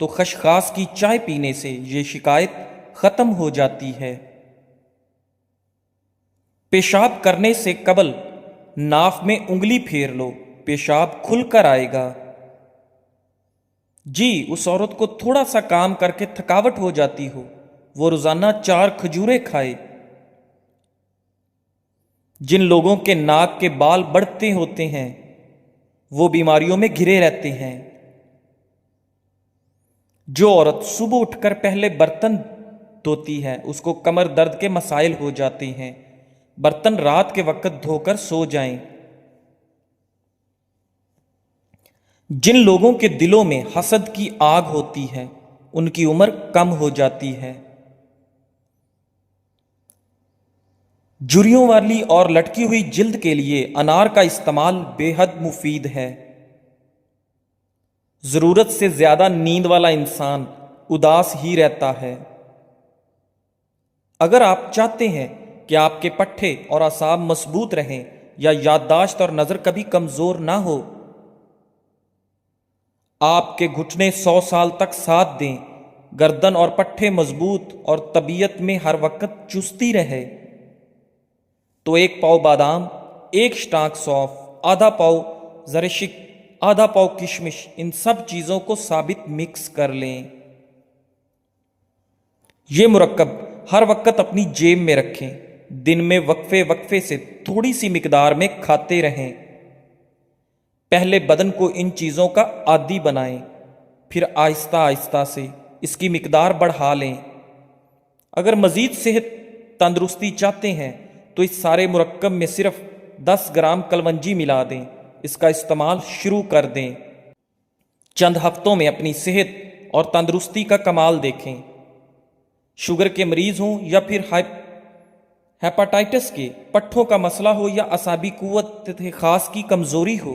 تو خشخاش کی چائے پینے سے یہ شکایت ختم ہو جاتی ہے۔ پیشاب کرنے سے قبل ناف میں انگلی پھیر لو، پیشاب کھل کر آئے گا۔ جی، اس عورت کو تھوڑا سا کام کر کے تھکاوٹ ہو جاتی ہو، وہ روزانہ 4 کھجوریں کھائے۔ جن لوگوں کے ناک کے بال بڑھتے ہوتے ہیں وہ بیماریوں میں گھرے رہتے ہیں۔ جو عورت صبح اٹھ کر پہلے برتن دھوتی ہے اس کو کمر درد کے مسائل ہو جاتے ہیں۔ برتن رات کے وقت دھو کر سو جائیں۔ جن لوگوں کے دلوں میں حسد کی آگ ہوتی ہے ان کی عمر کم ہو جاتی ہے۔ جھریوں والی اور لٹکی ہوئی جلد کے لیے انار کا استعمال بے حد مفید ہے۔ ضرورت سے زیادہ نیند والا انسان اداس ہی رہتا ہے۔ اگر آپ چاہتے ہیں کہ آپ کے پٹھے اور اعصاب مضبوط رہیں یا یادداشت اور نظر کبھی کمزور نہ ہو، آپ کے گھٹنے 100 سال تک ساتھ دیں، گردن اور پٹھے مضبوط اور طبیعت میں ہر وقت چستی رہے، تو 1 پاؤ بادام، 1 شٹانک سونف، آدھا پاؤ زرشک، آدھا پاؤ کشمش، ان سب چیزوں کو ثابت مکس کر لیں۔ یہ مرکب ہر وقت اپنی جیب میں رکھیں، دن میں وقفے وقفے سے تھوڑی سی مقدار میں کھاتے رہیں۔ پہلے بدن کو ان چیزوں کا عادی بنائیں، پھر آہستہ آہستہ سے اس کی مقدار بڑھا لیں۔ اگر مزید صحت تندرستی چاہتے ہیں تو اس سارے مرکب میں صرف 10 گرام کلونجی ملا دیں، اس کا استعمال شروع کر دیں۔ چند ہفتوں میں اپنی صحت اور تندرستی کا کمال دیکھیں۔ شوگر کے مریض ہوں یا پھر ہیپاٹائٹس کے، پٹھوں کا مسئلہ ہو یا اعصابی قوت خاص کی کمزوری ہو،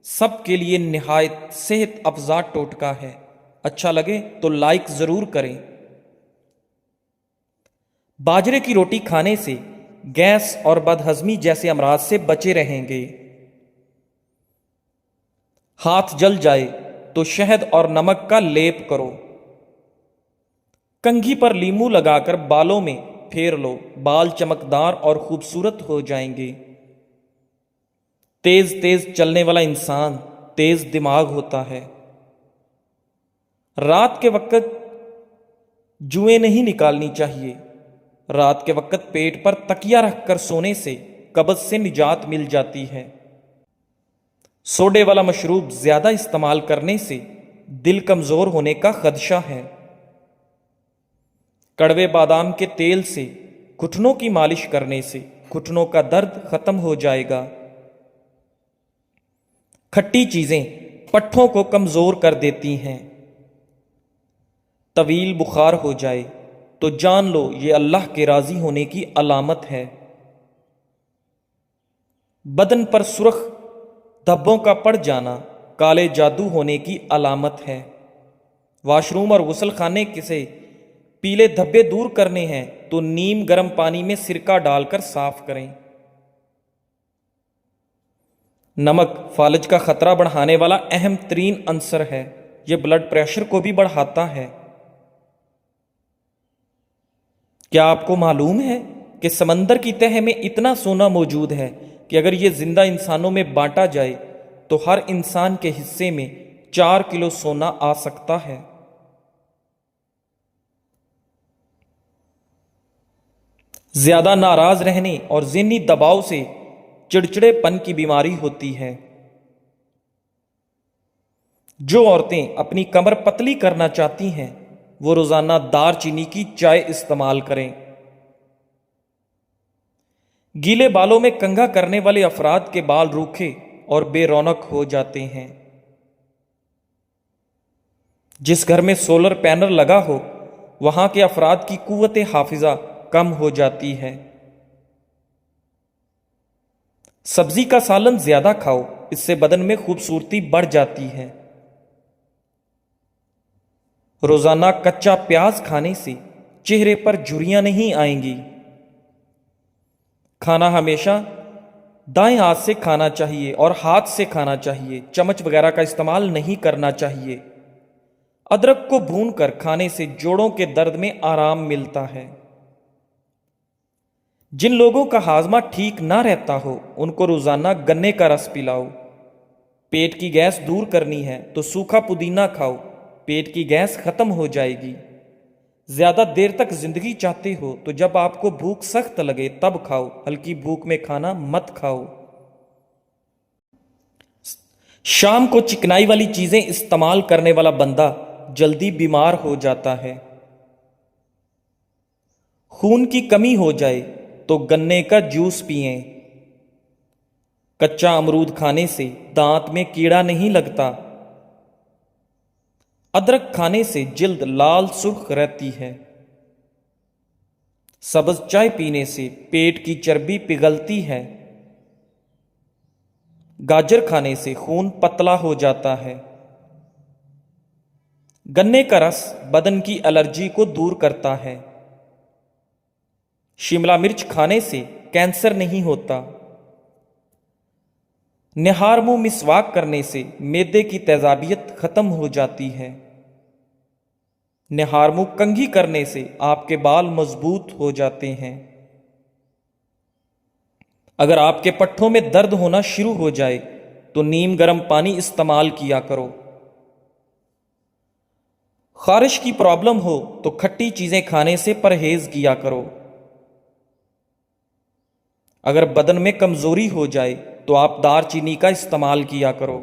سب کے لیے نہایت صحت افزا ٹوٹکا ہے۔ اچھا لگے تو لائک ضرور کریں۔ باجرے کی روٹی کھانے سے گیس اور بدہضمی جیسے امراض سے بچے رہیں گے۔ ہاتھ جل جائے تو شہد اور نمک کا لیپ کرو۔ کنگھی پر لیمو لگا کر بالوں میں پھیر لو، بال چمکدار اور خوبصورت ہو جائیں گے۔ تیز تیز چلنے والا انسان تیز دماغ ہوتا ہے۔ رات کے وقت جوئیں نہیں نکالنی چاہیے۔ رات کے وقت پیٹ پر تکیہ رکھ کر سونے سے قبض سے نجات مل جاتی ہے۔ سوڈے والا مشروب زیادہ استعمال کرنے سے دل کمزور ہونے کا خدشہ ہے۔ کڑوے بادام کے تیل سے گھٹنوں کی مالش کرنے سے گھٹنوں کا درد ختم ہو جائے گا۔ کھٹی چیزیں پٹھوں کو کمزور کر دیتی ہیں۔ طویل بخار ہو جائے تو جان لو یہ اللہ کے راضی ہونے کی علامت ہے۔ بدن پر سرخ دھبوں کا پڑ جانا کالے جادو ہونے کی علامت ہے۔ واش روم اور غسل خانے سے پیلے دھبے دور کرنے ہیں تو نیم گرم پانی میں سرکہ ڈال کر صاف کریں۔ نمک فالج کا خطرہ بڑھانے والا اہم ترین عنصر ہے۔ یہ بلڈ پریشر کو بھی بڑھاتا ہے۔ کیا آپ کو معلوم ہے کہ سمندر کی تہہ میں اتنا سونا موجود ہے کہ اگر یہ زندہ انسانوں میں بانٹا جائے تو ہر انسان کے حصے میں 4 کلو سونا آ سکتا ہے۔ زیادہ ناراض رہنے اور ذہنی دباؤ سے چڑچڑے پن کی بیماری ہوتی ہے۔ جو عورتیں اپنی کمر پتلی کرنا چاہتی ہیں وہ روزانہ دار چینی کی چائے استعمال کریں۔ گیلے بالوں میں کنگھا کرنے والے افراد کے بال روکھے اور بے رونق ہو جاتے ہیں۔ جس گھر میں سولر پینل لگا ہو وہاں کے افراد کی قوت حافظہ کم ہو جاتی ہے۔ سبزی کا سالن زیادہ کھاؤ، اس سے بدن میں خوبصورتی بڑھ جاتی ہے۔ روزانہ کچا پیاز کھانے سے چہرے پر جھریاں نہیں آئیں گی۔ کھانا ہمیشہ دائیں ہاتھ سے کھانا چاہیے اور ہاتھ سے کھانا چاہیے، چمچ وغیرہ کا استعمال نہیں کرنا چاہیے۔ ادرک کو بھون کر کھانے سے جوڑوں کے درد میں آرام ملتا ہے۔ جن لوگوں کا ہاضمہ ٹھیک نہ رہتا ہو ان کو روزانہ گنے کا رس پلاؤ۔ پیٹ کی گیس دور کرنی ہے تو سوکھا پودینہ کھاؤ، پیٹ کی گیس ختم ہو جائے گی۔ زیادہ دیر تک زندگی چاہتے ہو تو جب آپ کو بھوک سخت لگے تب کھاؤ، ہلکی بھوک میں کھانا مت کھاؤ۔ شام کو چکنائی والی چیزیں استعمال کرنے والا بندہ جلدی بیمار ہو جاتا ہے۔ خون کی کمی ہو جائے تو گنے کا جوس پئیں۔ کچا امرود کھانے سے دانت میں کیڑا نہیں لگتا۔ ادرک کھانے سے جلد لال سرخ رہتی ہے۔ سبز چائے پینے سے پیٹ کی چربی پگھلتی ہے۔ گاجر کھانے سے خون پتلا ہو جاتا ہے۔ گنے کا رس بدن کی الرجی کو دور کرتا ہے۔ شملہ مرچ کھانے سے کینسر نہیں ہوتا۔ نہار منہ مسواک کرنے سے معدے کی تیزابیت ختم ہو جاتی ہے۔ نہار منہ کنگھی کرنے سے آپ کے بال مضبوط ہو جاتے ہیں۔ اگر آپ کے پٹھوں میں درد ہونا شروع ہو جائے تو نیم گرم پانی استعمال کیا کرو۔ خارش کی پرابلم ہو تو کھٹی چیزیں کھانے سے پرہیز کیا کرو۔ اگر بدن میں کمزوری ہو جائے تو آپ دار چینی کا استعمال کیا کرو۔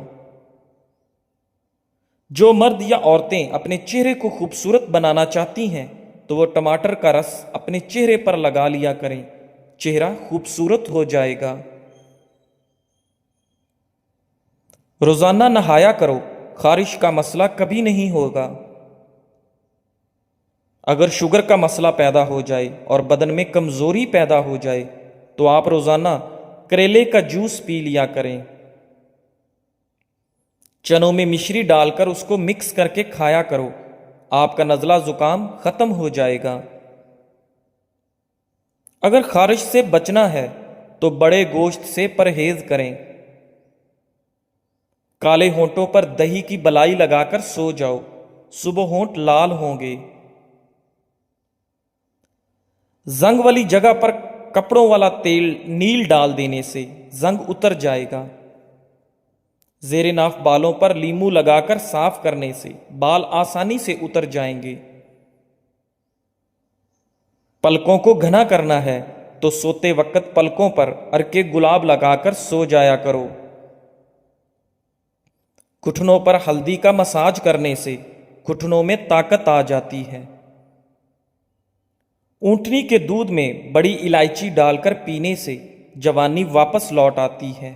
جو مرد یا عورتیں اپنے چہرے کو خوبصورت بنانا چاہتی ہیں تو وہ ٹماٹر کا رس اپنے چہرے پر لگا لیا کریں، چہرہ خوبصورت ہو جائے گا۔ روزانہ نہایا کرو، خارش کا مسئلہ کبھی نہیں ہوگا۔ اگر شوگر کا مسئلہ پیدا ہو جائے اور بدن میں کمزوری پیدا ہو جائے تو آپ روزانہ کریلے کا جوس پی لیا کریں۔ چنوں میں مشری ڈال کر اس کو مکس کر کے کھایا کرو، آپ کا نزلہ زکام ختم ہو جائے گا۔ اگر خارش سے بچنا ہے تو بڑے گوشت سے پرہیز کریں۔ کالے ہونٹوں پر دہی کی بلائی لگا کر سو جاؤ، صبح ہونٹ لال ہوں گے۔ زنگ والی جگہ پر کپڑوں والا تیل نیل ڈال دینے سے زنگ اتر جائے گا۔ زیر ناف بالوں پر لیمو لگا کر صاف کرنے سے بال آسانی سے اتر جائیں گے۔ پلکوں کو گھنا کرنا ہے تو سوتے وقت پلکوں پر ارکے گلاب لگا کر سو جایا کرو۔ گھٹنوں پر ہلدی کا مساج کرنے سے گھٹنوں میں طاقت آ جاتی ہے۔ اونٹنی کے دودھ میں بڑی الائچی ڈال کر پینے سے جوانی واپس لوٹ آتی ہے۔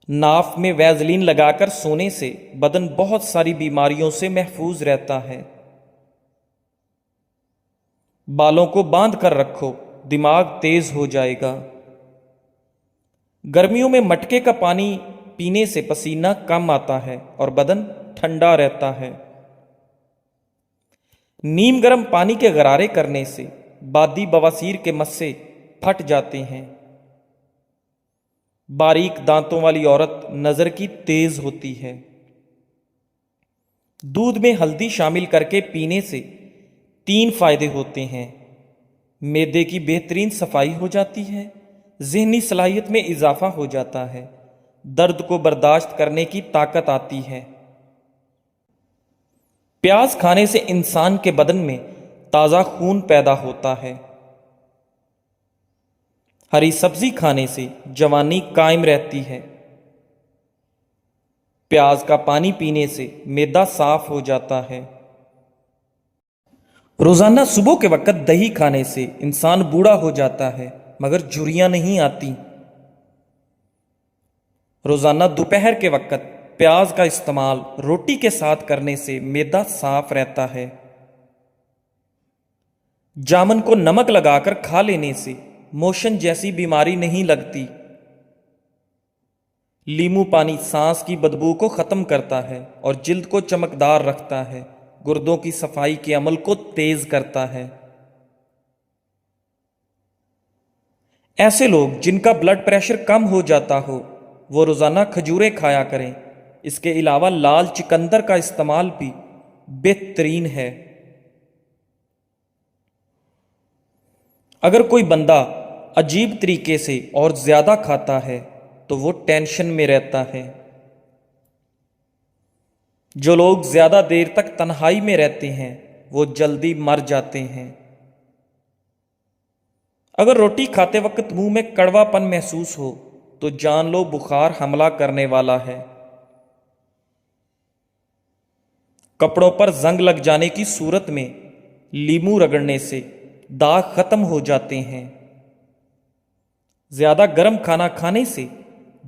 ناف میں ویزلین لگا کر سونے سے بدن بہت ساری بیماریوں سے محفوظ رہتا ہے۔ بالوں کو باندھ کر رکھو، دماغ تیز ہو جائے گا۔ گرمیوں میں مٹکے کا پانی پینے سے پسینہ کم آتا ہے اور بدن ٹھنڈا رہتا ہے۔ نیم گرم پانی کے غرارے کرنے سے بادی بواسیر کے مسے پھٹ جاتے ہیں۔ باریک دانتوں والی عورت نظر کی تیز ہوتی ہے۔ دودھ میں ہلدی شامل کر کے پینے سے 3 فائدے ہوتے ہیں۔ معدے کی بہترین صفائی ہو جاتی ہے، ذہنی صلاحیت میں اضافہ ہو جاتا ہے، درد کو برداشت کرنے کی طاقت آتی ہے۔ پیاز کھانے سے انسان کے بدن میں تازہ خون پیدا ہوتا ہے۔ ہری سبزی کھانے سے جوانی قائم رہتی ہے۔ پیاز کا پانی پینے سے معدہ صاف ہو جاتا ہے۔ روزانہ صبح کے وقت دہی کھانے سے انسان بوڑھا ہو جاتا ہے مگر جھریاں نہیں آتی۔ روزانہ دوپہر کے وقت پیاز کا استعمال روٹی کے ساتھ کرنے سے معدہ صاف رہتا ہے۔ جامن کو نمک لگا کر کھا لینے سے موشن جیسی بیماری نہیں لگتی۔ لیمو پانی سانس کی بدبو کو ختم کرتا ہے اور جلد کو چمکدار رکھتا ہے، گردوں کی صفائی کے عمل کو تیز کرتا ہے۔ ایسے لوگ جن کا بلڈ پریشر کم ہو جاتا ہو وہ روزانہ کھجوریں کھایا کریں، اس کے علاوہ لال چقندر کا استعمال بھی بہترین ہے۔ اگر کوئی بندہ عجیب طریقے سے اور زیادہ کھاتا ہے تو وہ ٹینشن میں رہتا ہے۔ جو لوگ زیادہ دیر تک تنہائی میں رہتے ہیں وہ جلدی مر جاتے ہیں۔ اگر روٹی کھاتے وقت منہ میں کڑوا پن محسوس ہو تو جان لو بخار حملہ کرنے والا ہے۔ کپڑوں پر زنگ لگ جانے کی صورت میں لیموں رگڑنے سے داغ ختم ہو جاتے ہیں۔ زیادہ گرم کھانا کھانے سے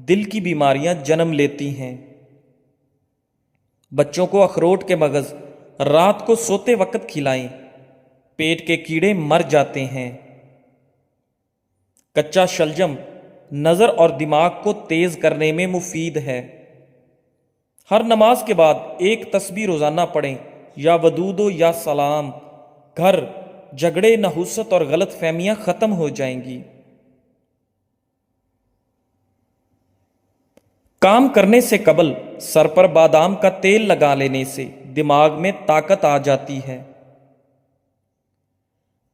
دل کی بیماریاں جنم لیتی ہیں۔ بچوں کو اخروٹ کے مغز رات کو سوتے وقت کھلائیں، پیٹ کے کیڑے مر جاتے ہیں۔ کچا شلجم نظر اور دماغ کو تیز کرنے میں مفید ہے۔ ہر نماز کے بعد ایک تسبیح روزانہ پڑھیں، یا ودود و یا سلام۔ گھر، جھگڑے، نحوست اور غلط فہمیاں ختم ہو جائیں گی۔ کام کرنے سے قبل سر پر بادام کا تیل لگا لینے سے دماغ میں طاقت آ جاتی ہے۔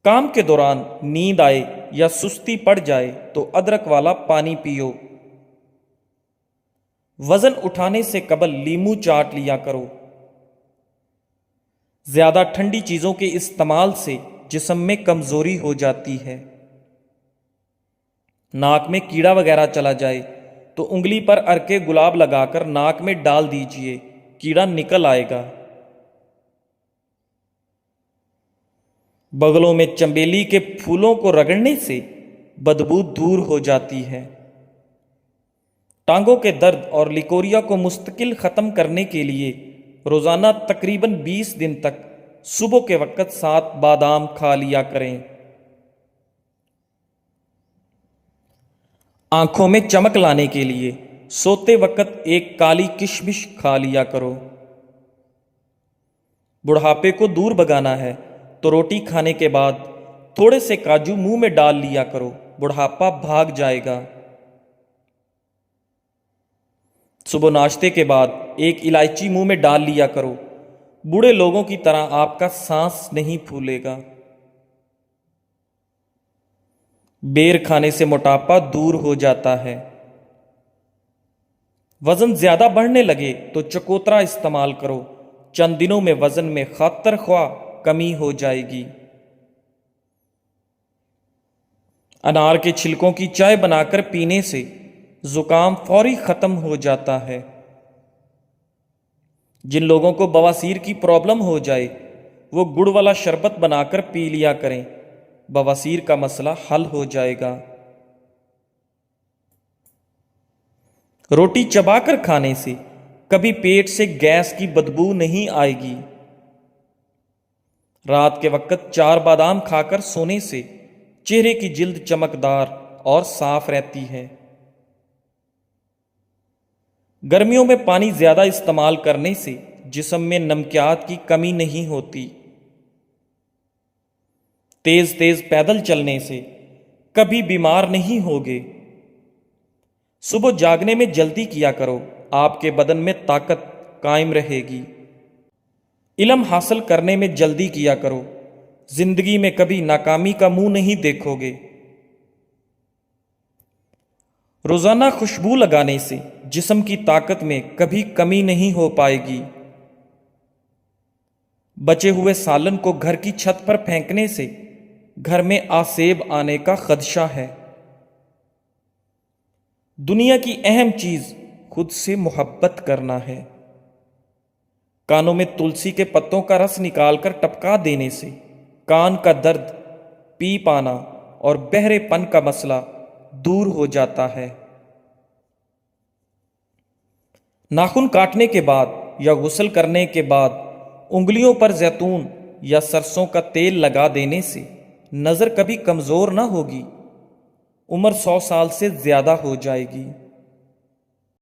کام کے دوران نیند آئے یا سستی پڑ جائے تو ادرک والا پانی پیو۔ وزن اٹھانے سے قبل لیموں چاٹ لیا کرو۔ زیادہ ٹھنڈی چیزوں کے استعمال سے جسم میں کمزوری ہو جاتی ہے۔ ناک میں کیڑا وغیرہ چلا جائے تو انگلی پر ارکے گلاب لگا کر ناک میں ڈال دیجئے، کیڑا نکل آئے گا۔ بغلوں میں چنبیلی کے پھولوں کو رگڑنے سے بدبو دور ہو جاتی ہے۔ ٹانگوں کے درد اور لیکوریا کو مستقل ختم کرنے کے لیے روزانہ تقریباً 20 دن تک صبح کے وقت 7 بادام کھا لیا کریں۔ آنکھوں میں چمک لانے کے لیے سوتے وقت ایک کالی کشمش کھا لیا کرو۔ بڑھاپے کو دور بھگانا ہے تو روٹی کھانے کے بعد تھوڑے سے کاجو منہ میں ڈال لیا کرو، بڑھاپا بھاگ جائے گا۔ صبح ناشتے کے بعد ایک الائچی منہ میں ڈال لیا کرو، بوڑھے لوگوں کی طرح آپ کا سانس نہیں پھولے گا۔ بیر کھانے سے موٹاپا دور ہو جاتا ہے۔ وزن زیادہ بڑھنے لگے تو چکوترا استعمال کرو، چند دنوں میں وزن میں خاطر خواہ کمی ہو جائے گی۔ انار کے چھلکوں کی چائے بنا کر پینے سے زکام فوری ختم ہو جاتا ہے۔ جن لوگوں کو بواسیر کی پرابلم ہو جائے وہ گڑ والا شربت بنا کر پی لیا کریں، بواسیر کا مسئلہ حل ہو جائے گا۔ روٹی چبا کر کھانے سے کبھی پیٹ سے گیس کی بدبو نہیں آئے گی۔ رات کے وقت 4 بادام کھا کر سونے سے چہرے کی جلد چمکدار اور صاف رہتی ہے۔ گرمیوں میں پانی زیادہ استعمال کرنے سے جسم میں نمکیات کی کمی نہیں ہوتی۔ تیز تیز پیدل چلنے سے کبھی بیمار نہیں ہوگے۔ صبح جاگنے میں جلدی کیا کرو، آپ کے بدن میں طاقت قائم رہے گی۔ علم حاصل کرنے میں جلدی کیا کرو، زندگی میں کبھی ناکامی کا منہ نہیں دیکھو گے۔ روزانہ خوشبو لگانے سے جسم کی طاقت میں کبھی کمی نہیں ہو پائے گی۔ بچے ہوئے سالن کو گھر کی چھت پر پھینکنے سے گھر میں آسیب آنے کا خدشہ ہے۔ دنیا کی اہم چیز خود سے محبت کرنا ہے۔ کانوں میں تلسی کے پتوں کا رس نکال کر ٹپکا دینے سے کان کا درد، پیپ آنا اور بہرے پن کا مسئلہ دور ہو جاتا ہے۔ ناخن کاٹنے کے بعد یا غسل کرنے کے بعد انگلیوں پر زیتون یا سرسوں کا تیل لگا دینے سے نظر کبھی کمزور نہ ہوگی، عمر 100 سال سے زیادہ ہو جائے گی۔